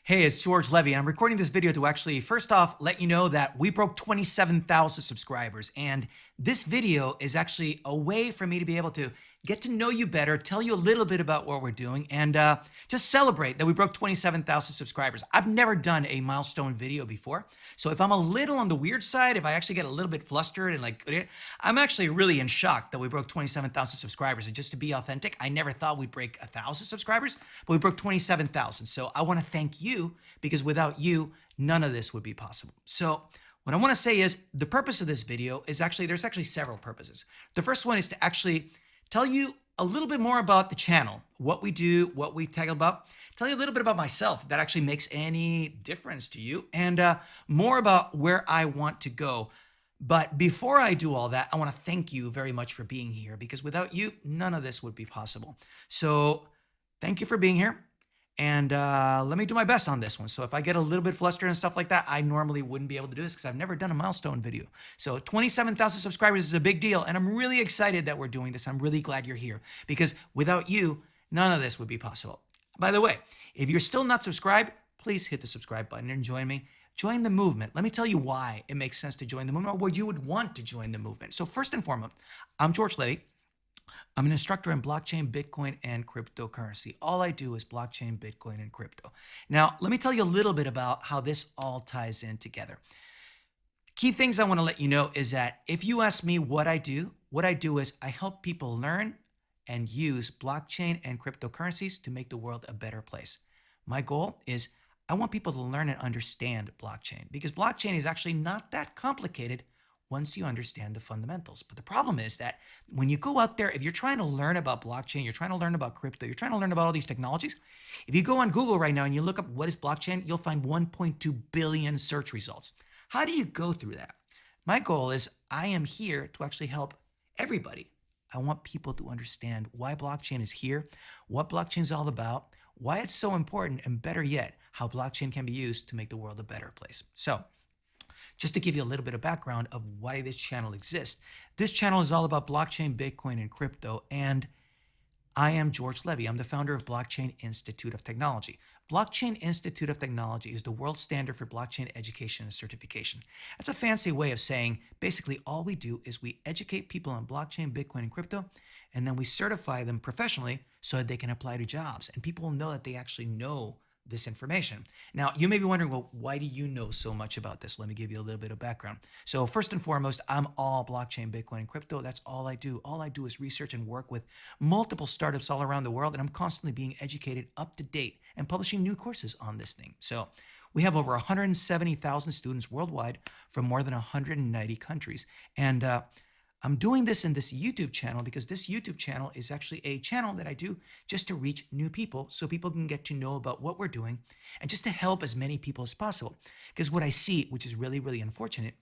Hey, it's George Levy, and I'm recording this video to actually, first off, let you know that we broke 27,000 subscribers. And this video is actually a way for me to be able to get to know you better, tell you a little bit about what we're doing, and just celebrate that we broke 27,000 subscribers. I've never done a milestone video before. So if I'm a little on the weird side, if I actually get a little bit flustered and I'm actually really in shock that we broke 27,000 subscribers. And just to be authentic, I never thought we'd break 1,000 subscribers, but we broke 27,000. So I want to thank you, because without you, none of this would be possible. So what I want to say is the purpose of this video is there's actually several purposes. The first one is to actually tell you a little bit more about the channel, what we do, what we tackle about, tell you a little bit about myself, if that actually makes any difference to you, and more about where I want to go. But before I do all that, I want to thank you very much for being here, because without you, none of this would be possible. So thank you for being here. And let me do my best on this one. So if I get a little bit flustered and stuff like that, I normally wouldn't be able to do this because I've never done a milestone video. So 27,000 subscribers is a big deal. And I'm really excited that we're doing this. I'm really glad you're here, because without you, none of this would be possible. By the way, if you're still not subscribed, please hit the subscribe button and join me. Join the movement. Let me tell you why it makes sense to join the movement, or why you would want to join the movement. So first and foremost, I'm George Levy. I'm an instructor in blockchain, Bitcoin, and cryptocurrency. All I do is blockchain, Bitcoin, and crypto. Now, let me tell you a little bit about how this all ties in together. Key things I want to let you know is that if you ask me what I do is I help people learn and use blockchain and cryptocurrencies to make the world a better place. My goal is I want people to learn and understand blockchain, because blockchain is actually not that complicated once you understand the fundamentals. But the problem is that when you go out there, if you're trying to learn about blockchain, you're trying to learn about crypto, you're trying to learn about all these technologies, if you go on Google right now and you look up what is blockchain, you'll find 1.2 billion search results. How do you go through that? My goal is I am here to actually help everybody. I want people to understand why blockchain is here, what blockchain is all about, why it's so important, and better yet, how blockchain can be used to make the world a better place. So, just to give you a little bit of background of why this channel exists. This channel is all about blockchain, Bitcoin, and crypto, and I am George Levy. I'm the founder of Blockchain Institute of Technology. Blockchain Institute of Technology is the world standard for blockchain education and certification. That's a fancy way of saying basically all we do is we educate people on blockchain, Bitcoin, and crypto, and then we certify them professionally so that they can apply to jobs, and people will know that they actually know this information. Now, you may be wondering, well, why do you know so much about this? Let me give you a little bit of background. So first and foremost, I'm all blockchain, Bitcoin, and crypto. That's all I do. All I do is research and work with multiple startups all around the world, and I'm constantly being educated up to date and publishing new courses on this thing. So we have over 170,000 students worldwide from more than 190 countries. And I'm doing this in this YouTube channel because this YouTube channel is actually a channel that I do just to reach new people, so people can get to know about what we're doing and just to help as many people as possible. Because what I see, which is really, really unfortunate,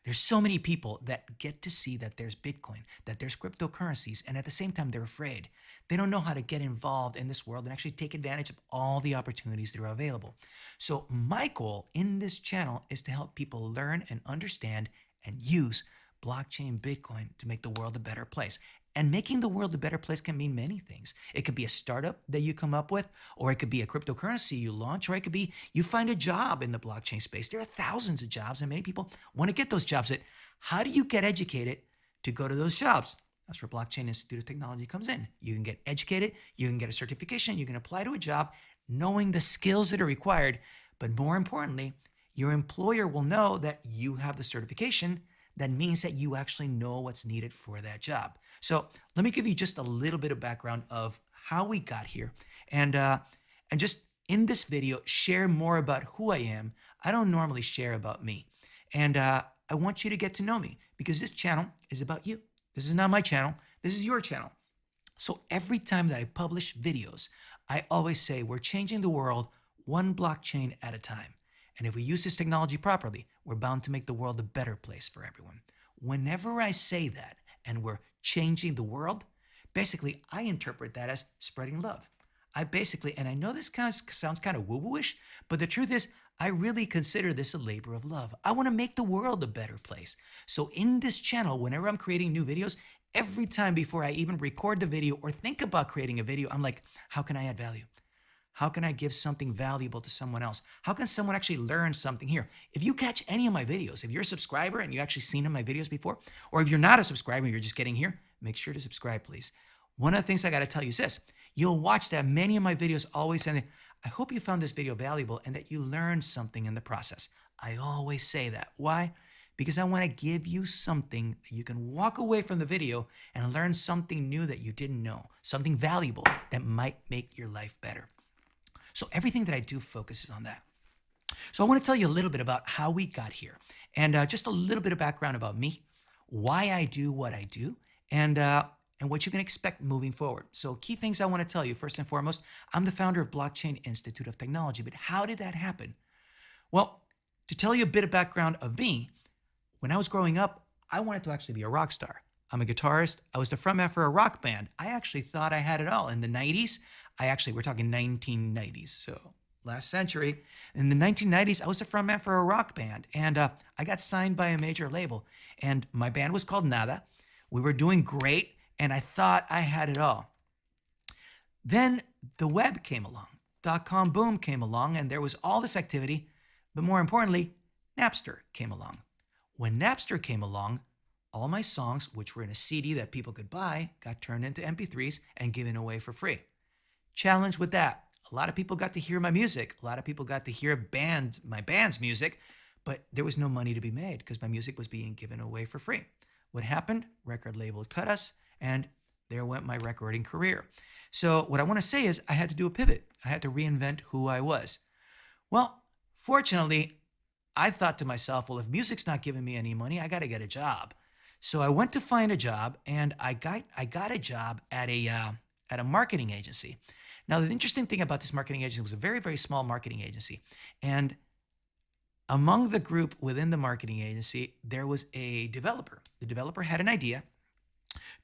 there's so many people that get to see that there's Bitcoin, that there's cryptocurrencies, and at the same time, they're afraid. They don't know how to get involved in this world and actually take advantage of all the opportunities that are available. So my goal in this channel is to help people learn and understand and use blockchain, Bitcoin to make the world a better place. And making the world a better place can mean many things. It could be a startup that you come up with, or it could be a cryptocurrency you launch, or it could be you find a job in the blockchain space. There are thousands of jobs, and many people want to get those jobs. How do you get educated to go to those jobs? That's where Blockchain Institute of Technology comes in. You can get educated, you can get a certification, you can apply to a job knowing the skills that are required, but more importantly, your employer will know that you have the certification. That means that you actually know what's needed for that job. So let me give you just a little bit of background of how we got here, and just in this video, share more about who I am. I don't normally share about me, and I want you to get to know me, because this channel is about you. This is not my channel. This is your channel. So every time that I publish videos, I always say we're changing the world one blockchain at a time. And if we use this technology properly, we're bound to make the world a better place for everyone. Whenever I say that, and we're changing the world, basically I interpret that as spreading love. And I know this sounds kind of woo-woo-ish, but the truth is, I really consider this a labor of love. I want to make the world a better place. So in this channel, whenever I'm creating new videos, every time before I even record the video or think about creating a video, I'm like, how can I add value? How can I give something valuable to someone else? How can someone actually learn something here? If you catch any of my videos, if you're a subscriber and you actually seen my videos before, or if you're not a subscriber, you're just getting here, make sure to subscribe, please. One of the things I got to tell you is this. You'll watch that many of my videos always say, I hope you found this video valuable and that you learned something in the process. I always say that. Why? Because I want to give you something that you can walk away from the video and learn something new that you didn't know, something valuable that might make your life better. So everything that I do focuses on that. So I want to tell you a little bit about how we got here and just a little bit of background about me, why I do what I do, and what you can expect moving forward. So key things I want to tell you, first and foremost, I'm the founder of Blockchain Institute of Technology, but how did that happen? Well, to tell you a bit of background of me, when I was growing up, I wanted to actually be a rock star. I'm a guitarist. I was the frontman for a rock band. I actually thought I had it all. In the 90s, we're talking 1990s, so last century. In the 1990s, I was the frontman for a rock band, and I got signed by a major label, and my band was called Nada. We were doing great, and I thought I had it all. Then the web came along. .com boom came along, and there was all this activity, but more importantly, Napster came along. When Napster came along, all my songs, which were in a CD that people could buy, got turned into MP3s and given away for free. Challenge with that. A lot of people got to hear my music. A lot of people got to hear my band's music, but there was no money to be made because my music was being given away for free. What happened? Record label cut us, and there went my recording career. So what I want to say is I had to do a pivot. I had to reinvent who I was. Well, fortunately, I thought to myself, well, if music's not giving me any money, I got to get a job. So I went to find a job, and I got a job at a marketing agency. Now, the interesting thing about this marketing agency was a very, very small marketing agency. And among the group within the marketing agency, there was a developer. The developer had an idea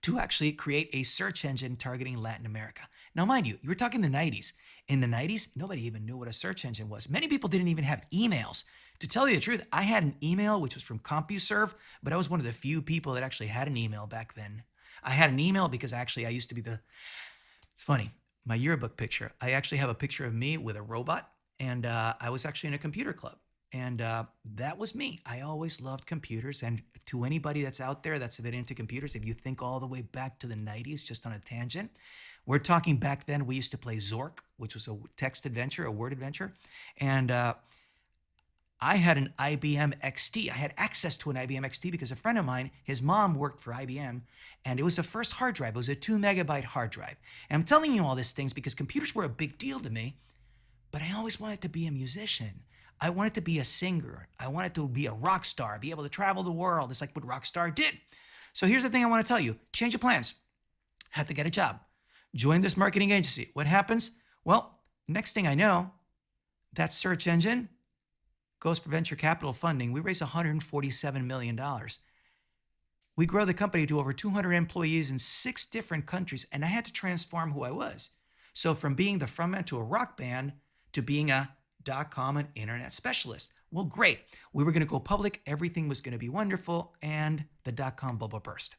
to actually create a search engine targeting Latin America. Now, mind you, you were talking the 90s. In the 90s, nobody even knew what a search engine was. Many people didn't even have emails. To tell you the truth, I had an email, which was from CompuServe, but I was one of the few people that actually had an email back then. I had an email because I used to be it's funny, my yearbook picture, I actually have a picture of me with a robot, and I was actually in a computer club. And that was me. I always loved computers. And to anybody that's out there that's a bit into computers, if you think all the way back to the 90s, just on a tangent, we're talking back then, we used to play Zork, which was a text adventure, a word adventure. And I had an IBM XT. I had access to an IBM XT because a friend of mine, his mom worked for IBM, and it was the first hard drive. It was a 2 megabyte hard drive. And I'm telling you all these things because computers were a big deal to me, but I always wanted to be a musician. I wanted to be a singer. I wanted to be a rock star, be able to travel the world. It's like what rock star did. So here's the thing I want to tell you. Change of plans. Had to get a job. Join this marketing agency. What happens? Well, next thing I know, that search engine goes for venture capital funding. We raised $147 million. We grow the company to over 200 employees in 6 different countries, and I had to transform who I was. So from being the frontman to a rock band to being a .com and internet specialist. Well, great. We were going to go public. Everything was going to be wonderful, and the .com bubble burst.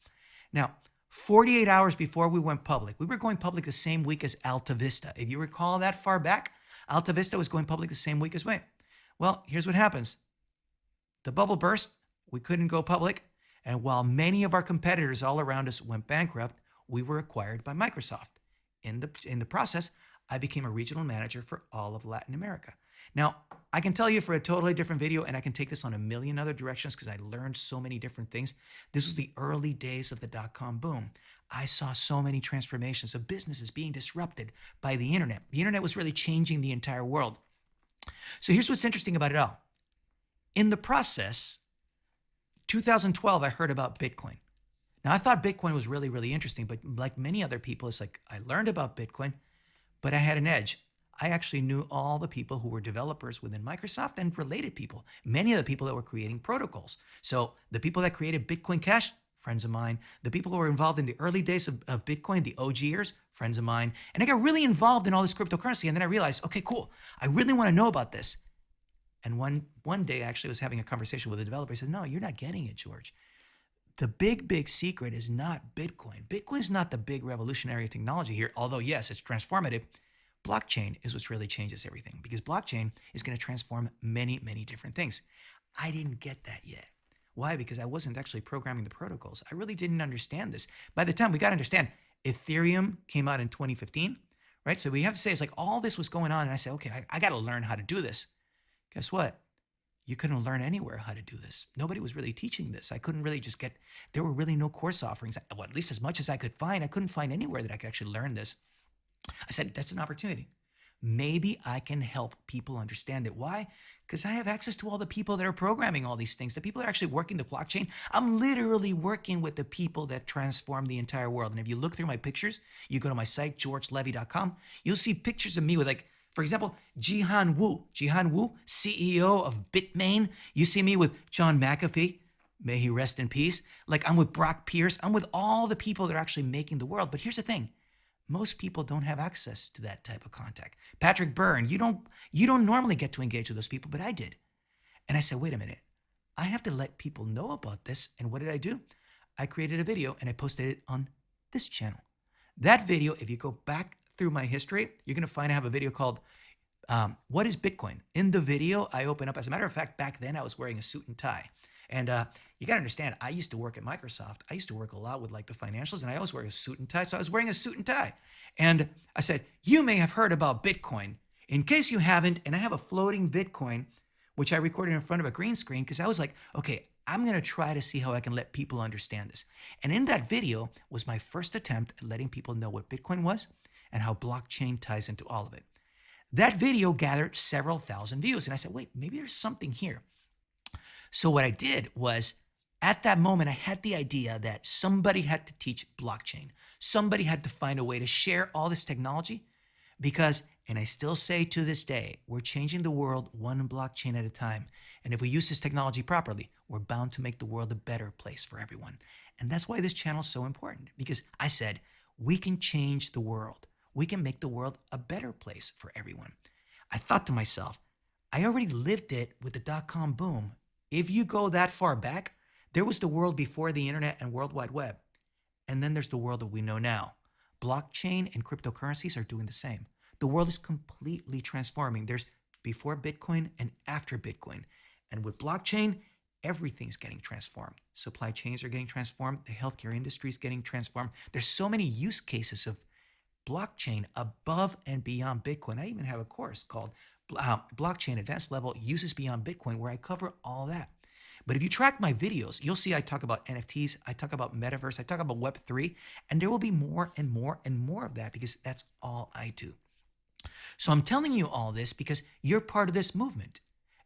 Now, 48 hours before we went public, we were going public the same week as Alta Vista. If you recall that far back, Alta Vista was going public the same week as we. Well, here's what happens. The bubble burst. We couldn't go public. And while many of our competitors all around us went bankrupt, we were acquired by Microsoft. In the process, I became a regional manager for all of Latin America. Now, I can tell you for a totally different video, and I can take this on a million other directions because I learned so many different things. This was the early days of the .com boom. I saw so many transformations of businesses being disrupted by the internet. The internet was really changing the entire world. So here's what's interesting about it all. In the process, 2012, I heard about Bitcoin. Now, I thought Bitcoin was really, really interesting, but like many other people, it's like I learned about Bitcoin, but I had an edge. I actually knew all the people who were developers within Microsoft and related people, many of the people that were creating protocols. So the people that created Bitcoin Cash, friends of mine. The people who were involved in the early days of Bitcoin, the OGers, friends of mine. And I got really involved in all this cryptocurrency. And then I realized, okay, cool. I really want to know about this. And one day I actually was having a conversation with a developer. He said, no, you're not getting it, George. The big secret is not Bitcoin. Bitcoin's not the big revolutionary technology here, although yes, it's transformative. Blockchain is what really changes everything because blockchain is going to transform many, many different things. I didn't get that yet. Why? Because I wasn't actually programming the protocols. I really didn't understand this. By the time we got to understand, Ethereum came out in 2015, right? So we have to say it's like all this was going on. And I said, okay, I got to learn how to do this. Guess what? You couldn't learn anywhere how to do this. Nobody was really teaching this. I couldn't really just get, there were really no course offerings. Well, at least as much as I could find, I couldn't find anywhere that I could actually learn this. I said, that's an opportunity. Maybe I can help people understand it. Why? Because I have access to all the people that are programming all these things, the people that are actually working the blockchain. I'm literally working with the people that transform the entire world. And if you look through my pictures, you go to my site, georgelevy.com, you'll see pictures of me with, like, for example, Jihan Wu, CEO of Bitmain. You see me with John McAfee, may he rest in peace. Like, I'm with Brock Pierce. I'm with all the people that are actually making the world. But here's the thing. Most people don't have access to that type of contact. Patrick Byrne, you don't normally get to engage with those people, but I did. And I said, wait a minute. I have to let people know about this. And what did I do? I created a video and I posted it on this channel. That video, if you go back through my history, you're going to find I have a video called What is Bitcoin? In the video, I open up. As a matter of fact, back then I was wearing a suit and tie. And you got to understand, I used to work at Microsoft. I used to work a lot with like the financials, and I always wear a suit and tie. So I was wearing a suit and tie. And I said, you may have heard about Bitcoin. In case you haven't, and I have a floating Bitcoin, which I recorded in front of a green screen, because I was like, okay, I'm going to try to see how I can let people understand this. And in that video was my first attempt at letting people know what Bitcoin was and how blockchain ties into all of it. That video gathered several thousand views. And I said, wait, maybe there's something here. So what I did was, at that moment, I had the idea that somebody had to teach blockchain. Somebody had to find a way to share all this technology because, and I still say to this day, we're changing the world one blockchain at a time. And if we use this technology properly, we're bound to make the world a better place for everyone. And that's why this channel is so important, because I said, we can change the world. We can make the world a better place for everyone. I thought to myself, I already lived it with the dot-com boom. If you go that far back, there was the world before the internet and World Wide Web. And then there's the world that we know now. Blockchain and cryptocurrencies are doing the same. The world is completely transforming. There's before Bitcoin and after Bitcoin. And with blockchain, everything's getting transformed. Supply chains are getting transformed. The healthcare industry is getting transformed. There's so many use cases of blockchain above and beyond Bitcoin. I even have a course called Blockchain Advanced Level Uses Beyond Bitcoin, where I cover all that. But if you track my videos, you'll see I talk about NFTs, I talk about metaverse, I talk about Web3, and there will be more and more and more of that because that's all I do. So I'm telling you all this because you're part of this movement.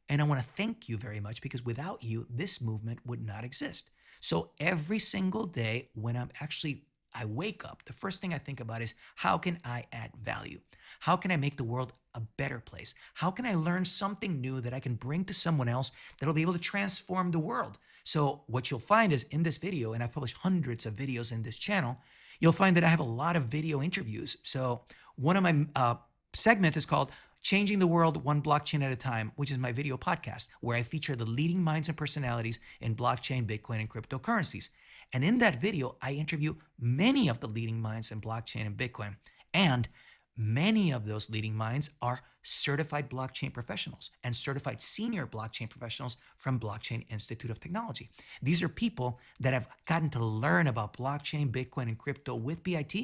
And I want to thank you very much because without you, this movement would not exist. So every single day when I wake up, the first thing I think about is how can I add value? How can I make the world a better place? How can I learn something new that I can bring to someone else that'll be able to transform the world? So what you'll find is in this video, and I've published hundreds of videos in this channel, you'll find that I have a lot of video interviews. So one of my segments is called Changing the World One Blockchain at a Time, which is my video podcast, where I feature the leading minds and personalities in blockchain, Bitcoin, and cryptocurrencies. And in that video, I interview many of the leading minds in blockchain and Bitcoin. And many of those leading minds are certified blockchain professionals and certified senior blockchain professionals from Blockchain Institute of Technology. These are people that have gotten to learn about blockchain, Bitcoin, and crypto with BIT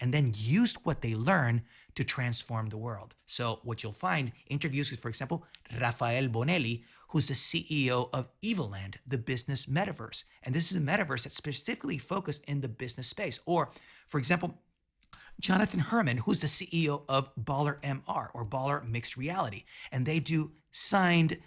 and then used what they learn to transform the world. So what you'll find, interviews with, for example, Rafael Bonelli, who's the CEO of Evoland, the business metaverse. And this is a metaverse that's specifically focused in the business space. Or, for example, Jonathan Herman, who's the CEO of Baller MR or Baller Mixed Reality. And they do signed,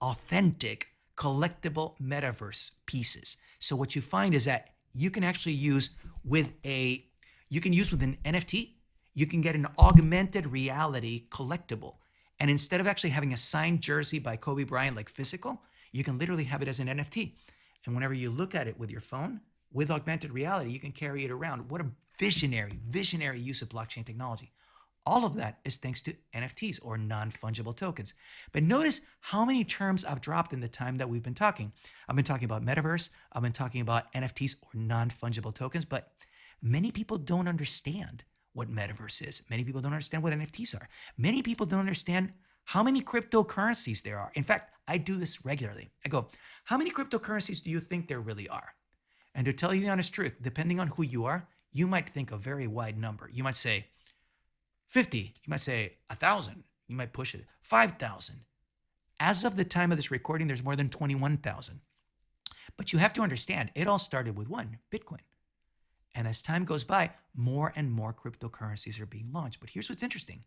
authentic, collectible metaverse pieces. So what you find is that you can actually use with an NFT, you can get an augmented reality collectible. And instead of actually having a signed jersey by Kobe Bryant, like physical, you can literally have it as an NFT. And whenever you look at it with your phone, with augmented reality, you can carry it around. What a visionary use of blockchain technology. All of that is thanks to NFTs or non-fungible tokens. But notice how many terms I've dropped in the time that we've been talking. I've been talking about metaverse. I've been talking about NFTs or non-fungible tokens, but many people don't understand what metaverse is. Many people don't understand what NFTs are. Many people don't understand how many cryptocurrencies there are. In fact, I do this regularly. I go, how many cryptocurrencies do you think there really are? And to tell you the honest truth, depending on who you are, you might think a very wide number. You might say 50, you might say 1,000, you might push it 5,000. As of the time of this recording, there's more than 21,000. But you have to understand, it all started with one, Bitcoin. And as time goes by, more and more cryptocurrencies are being launched. But here's what's interesting.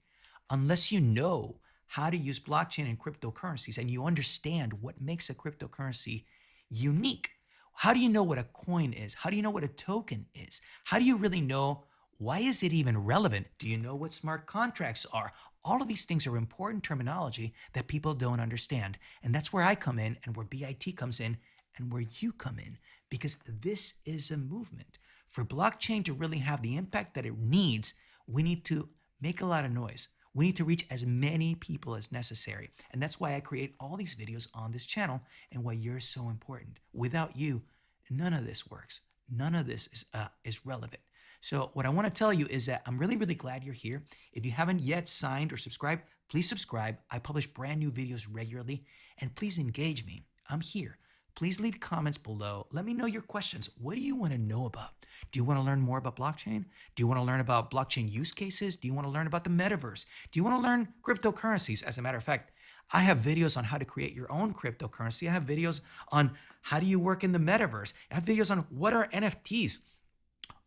Unless you know how to use blockchain and cryptocurrencies and you understand what makes a cryptocurrency unique, how do you know what a coin is? How do you know what a token is? How do you really know, why is it even relevant? Do you know what smart contracts are? All of these things are important terminology that people don't understand. And that's where I come in and where BIT comes in and where you come in, because this is a movement. For blockchain to really have the impact that it needs, we need to make a lot of noise. We need to reach as many people as necessary. And that's why I create all these videos on this channel and why you're so important. Without you, none of this works. None of this is relevant. So what I want to tell you is that I'm really, really glad you're here. If you haven't yet signed or subscribed, please subscribe. I publish brand new videos regularly, and please engage me. I'm here. Please leave comments below. Let me know your questions. What do you want to know about? Do you want to learn more about blockchain? Do you want to learn about blockchain use cases? Do you want to learn about the metaverse? Do you want to learn cryptocurrencies? As a matter of fact, I have videos on how to create your own cryptocurrency. I have videos on how do you work in the metaverse. I have videos on what are NFTs.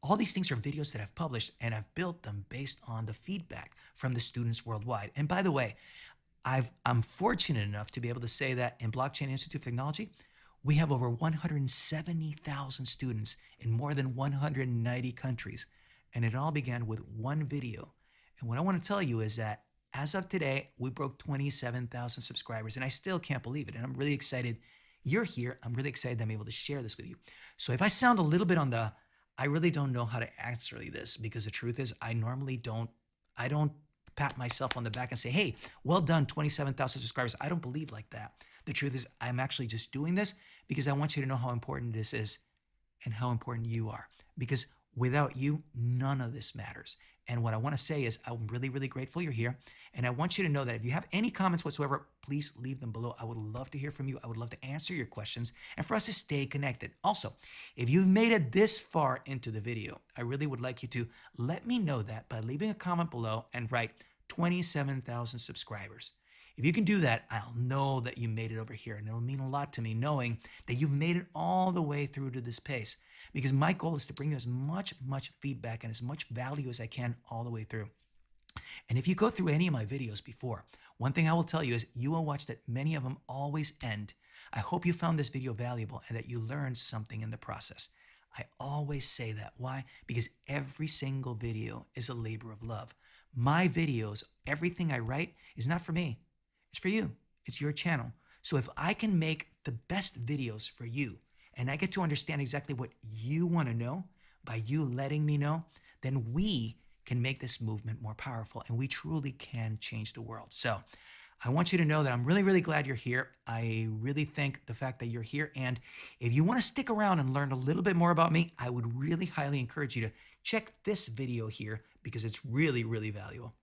All these things are videos that I've published, and I've built them based on the feedback from the students worldwide. And by the way, I'm fortunate enough to be able to say that in Blockchain Institute of Technology, we have over 170,000 students in more than 190 countries. And it all began with one video. And what I want to tell you is that as of today, we broke 27,000 subscribers, and I still can't believe it. And I'm really excited you're here. I'm really excited that I'm able to share this with you. So if I sound a little bit on the, I really don't know how to answer this, because the truth is I don't pat myself on the back and say, hey, well done, 27,000 subscribers. I don't believe like that. The truth is I'm actually just doing this because I want you to know how important this is and how important you are. Because without you, none of this matters. And what I want to say is I'm really, really grateful you're here. And I want you to know that if you have any comments whatsoever, please leave them below. I would love to hear from you. I would love to answer your questions and for us to stay connected. Also, if you've made it this far into the video, I really would like you to let me know that by leaving a comment below and write 27,000 subscribers. If you can do that, I'll know that you made it over here, and it'll mean a lot to me knowing that you've made it all the way through to this pace, because my goal is to bring you as much feedback and as much value as I can all the way through. And if you go through any of my videos before, one thing I will tell you is you will watch that many of them always end. I hope you found this video valuable and that you learned something in the process. I always say that. Why? Because every single video is a labor of love. My videos, everything I write is not for me. It's for you. It's your channel. So if I can make the best videos for you and I get to understand exactly what you want to know by you letting me know, then we can make this movement more powerful and we truly can change the world. So I want you to know that I'm really, really glad you're here. I really thank the fact that you're here. And if you want to stick around and learn a little bit more about me, I would really highly encourage you to check this video here because it's really, really valuable.